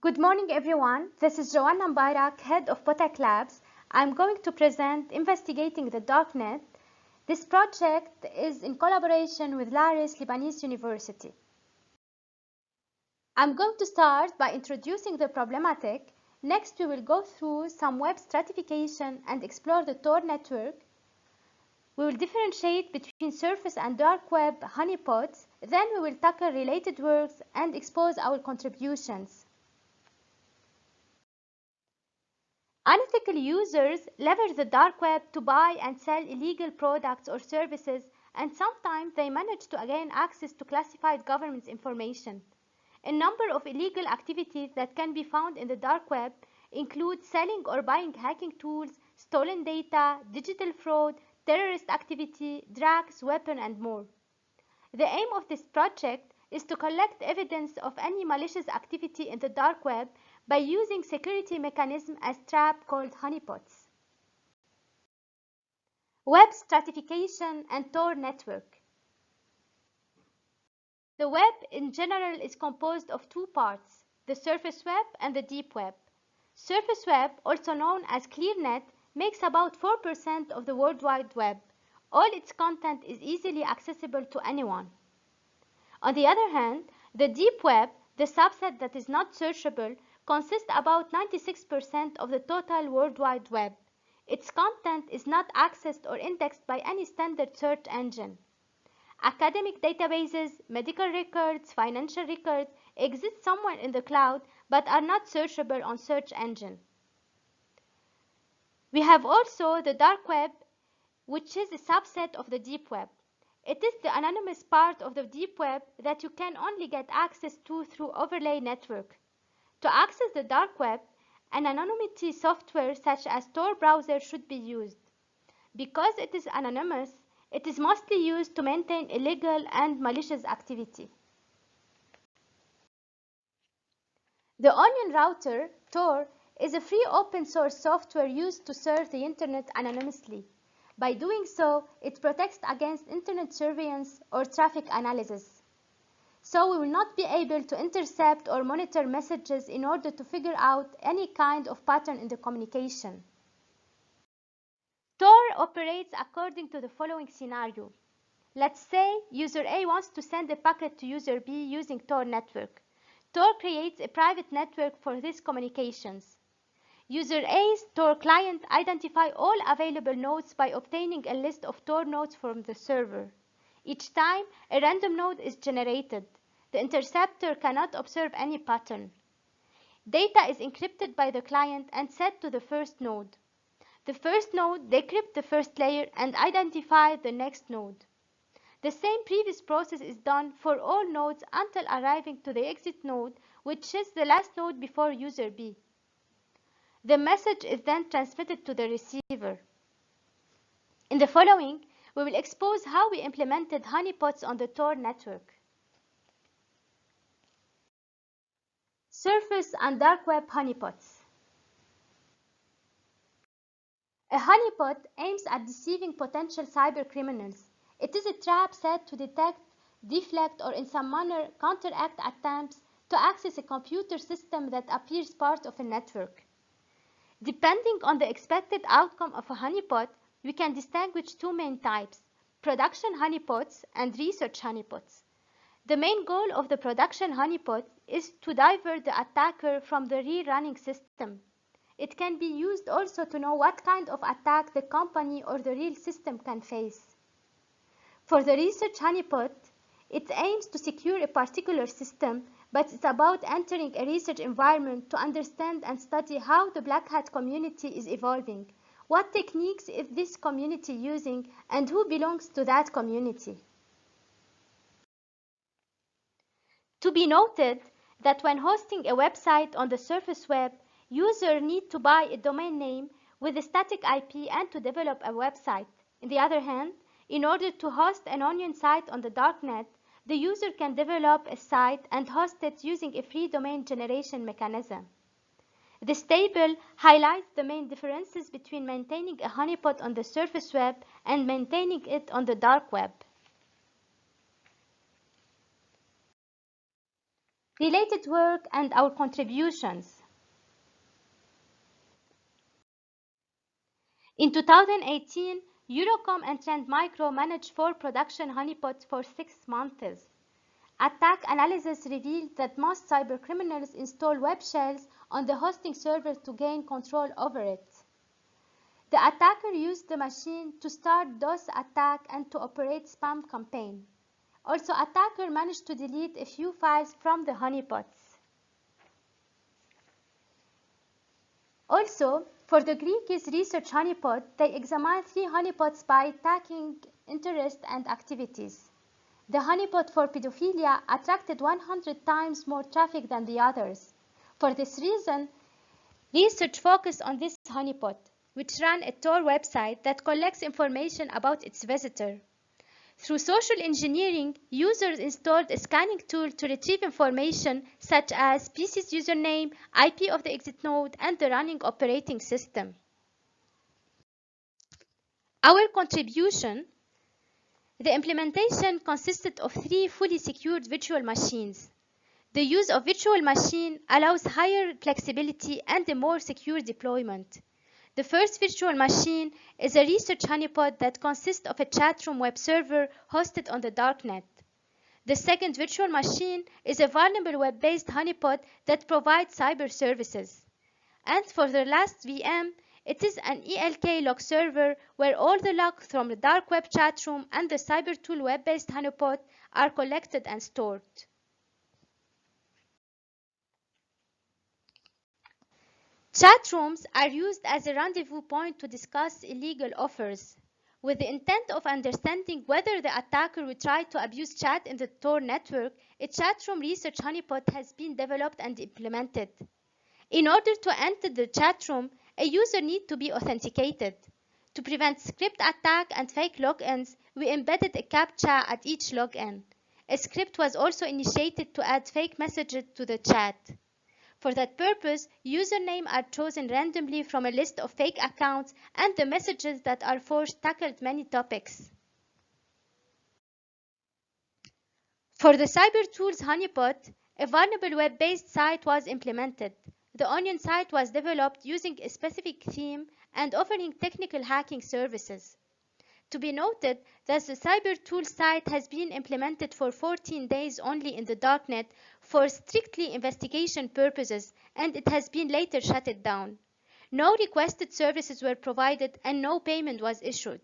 Good morning, everyone. This is Joanna Mbarak, head of Potek Labs. I'm going to present Investigating the Darknet. This project is in collaboration with Laris Lebanese University. I'm going to start by introducing the problematic. Next, we will go through some web stratification and explore the TOR network. We will differentiate between surface and dark web honeypots. Then we will tackle related works and expose our contributions. Unethical users leverage the dark web to buy and sell illegal products or services, and sometimes they manage to gain access to classified government information. A number of illegal activities that can be found in the dark web include selling or buying hacking tools, stolen data, digital fraud, terrorist activity, drugs, weapons, and more. The aim of this project is to collect evidence of any malicious activity in the dark web by using security mechanism as trap called honeypots. Web stratification and TOR network. The web in general is composed of two parts, the surface web and the deep web. Surface web, also known as ClearNet, makes about 4% of the World Wide Web. All its content is easily accessible to anyone. On the other hand, the deep web, the subset that is not searchable, consists about 96% of the total World Wide Web. Its content is not accessed or indexed by any standard search engine. Academic databases, medical records, financial records exist somewhere in the cloud but are not searchable on search engine. We have also the dark web, which is a subset of the deep web. It is the anonymous part of the deep web that you can only get access to through overlay network. To access the dark web, an anonymity software such as Tor browser should be used. Because it is anonymous, it is mostly used to maintain illegal and malicious activity. The Onion Router, Tor, is a free open source software used to serve the internet anonymously. By doing so, it protects against internet surveillance or traffic analysis. So we will not be able to intercept or monitor messages in order to figure out any kind of pattern in the communication. Tor operates according to the following scenario. Let's say user A wants to send a packet to user B using TOR network. Tor creates a private network for these communications. User A's Tor client identifies all available nodes by obtaining a list of Tor nodes from the server. Each time, a random node is generated. The interceptor cannot observe any pattern. Data is encrypted by the client and set to the first node. The first node decrypts the first layer and identifies the next node. The same previous process is done for all nodes until arriving to the exit node, which is the last node before user B. The message is then transmitted to the receiver. In the following, we will expose how we implemented honeypots on the TOR network. Surface and dark web honeypots. A honeypot aims at deceiving potential cyber criminals. It is a trap set to detect, deflect, or in some manner counteract attempts to access a computer system that appears part of a network. Depending on the expected outcome of a honeypot, we can distinguish two main types, production honeypots and research honeypots. The main goal of the production honeypot is to divert the attacker from the real running system. It can be used also to know what kind of attack the company or the real system can face. For the research honeypot, it aims to secure a particular system, but it's about entering a research environment to understand and study how the black hat community is evolving, what techniques is this community using, and who belongs to that community. To be noted that when hosting a website on the surface web, users need to buy a domain name with a static IP and to develop a website. On the other hand, in order to host an onion site on the Darknet, the user can develop a site and host it using a free domain generation mechanism. This table highlights the main differences between maintaining a honeypot on the surface web and maintaining it on the dark web. related work, and our contributions. In 2018, Eurocom and Trend Micro managed 4 production honeypots for 6 months. Attack analysis revealed that most cybercriminals install web shells on the hosting server to gain control over it. The attacker used the machine to start DOS attack and to operate spam campaign. Also, attacker managed to delete a few files from the honeypots. Also, for the Greeks research honeypot, they examined 3 honeypots by tagging interest and activities. The honeypot for pedophilia attracted 100 times more traffic than the others. For this reason, research focused on this honeypot, which ran a TOR website that collects information about its visitor. Through social engineering, users installed a scanning tool to retrieve information such as PC's username, IP of the exit node, and the running operating system. Our contribution: the implementation consisted of 3 fully secured virtual machines. The use of virtual machine allows higher flexibility and a more secure deployment. The first virtual machine is a research honeypot that consists of a Chatroom web server hosted on the Darknet. The second virtual machine is a vulnerable web-based honeypot that provides cyber services. And for the last VM, it is an ELK log server where all the logs from the Darkweb Chatroom and the Cybertools web-based honeypot are collected and stored. Chatrooms are used as a rendezvous point to discuss illegal offers, with the intent of understanding whether the attacker will try to abuse chat in the TOR network. A chatroom research honeypot has been developed and implemented. In order to enter the chatroom, a user needs to be authenticated. To prevent script attack and fake logins, we embedded a CAPTCHA at each login. A script was also initiated to add fake messages to the chat. For that purpose, usernames are chosen randomly from a list of fake accounts, and the messages that are forged tackled many topics. For the Cybertools honeypot, a vulnerable web-based site was implemented. The Onion site was developed using a specific theme and offering technical hacking services. To be noted that the Cybertools site has been implemented for 14 days only in the Darknet for strictly investigation purposes, and it has been later shut down. No requested services were provided and no payment was issued.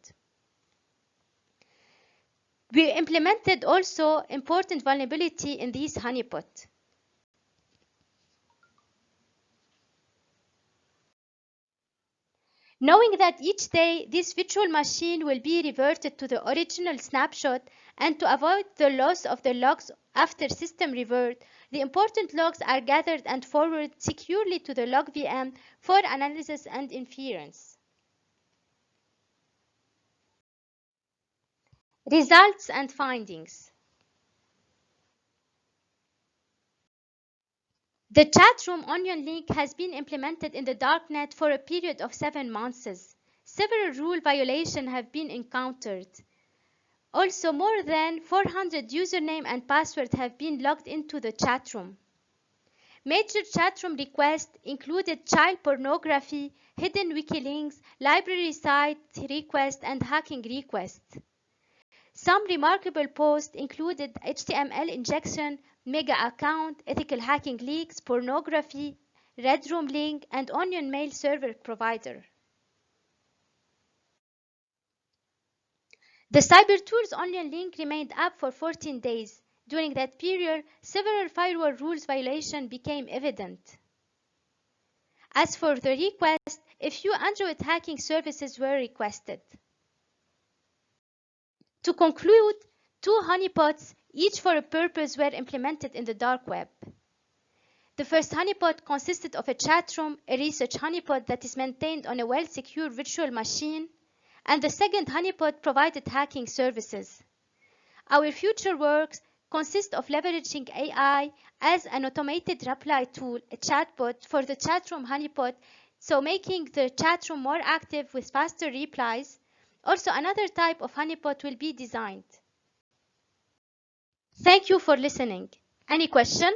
We implemented also important vulnerability in this honeypot. Knowing that each day this virtual machine will be reverted to the original snapshot and to avoid the loss of the logs after system revert, the important logs are gathered and forwarded securely to the log VM for analysis and inference. Results and findings. The Chatroom Onion link has been implemented in the Darknet for a period of 7 months. Several rule violations have been encountered. Also, more than 400 username and passwords have been logged into the chatroom. Major chatroom requests included child pornography, hidden wiki links, library site requests, and hacking requests. Some remarkable posts included HTML injection, mega account, ethical hacking leaks, pornography, red room link, and Onion mail server provider. The Cybertools Onion link remained up for 14 days. During that period, several firewall rules violations became evident. As for the request, a few Android hacking services were requested. To conclude, 2 honeypots, each for a purpose, were implemented in the dark web. The first honeypot consisted of a chatroom, a research honeypot that is maintained on a well-secured virtual machine, and the second honeypot provided hacking services. Our future works consist of leveraging AI as an automated reply tool, a chatbot, for the chatroom honeypot, so making the chatroom more active with faster replies. Also, another type of honeypot will be designed. Thank you for listening. Any question?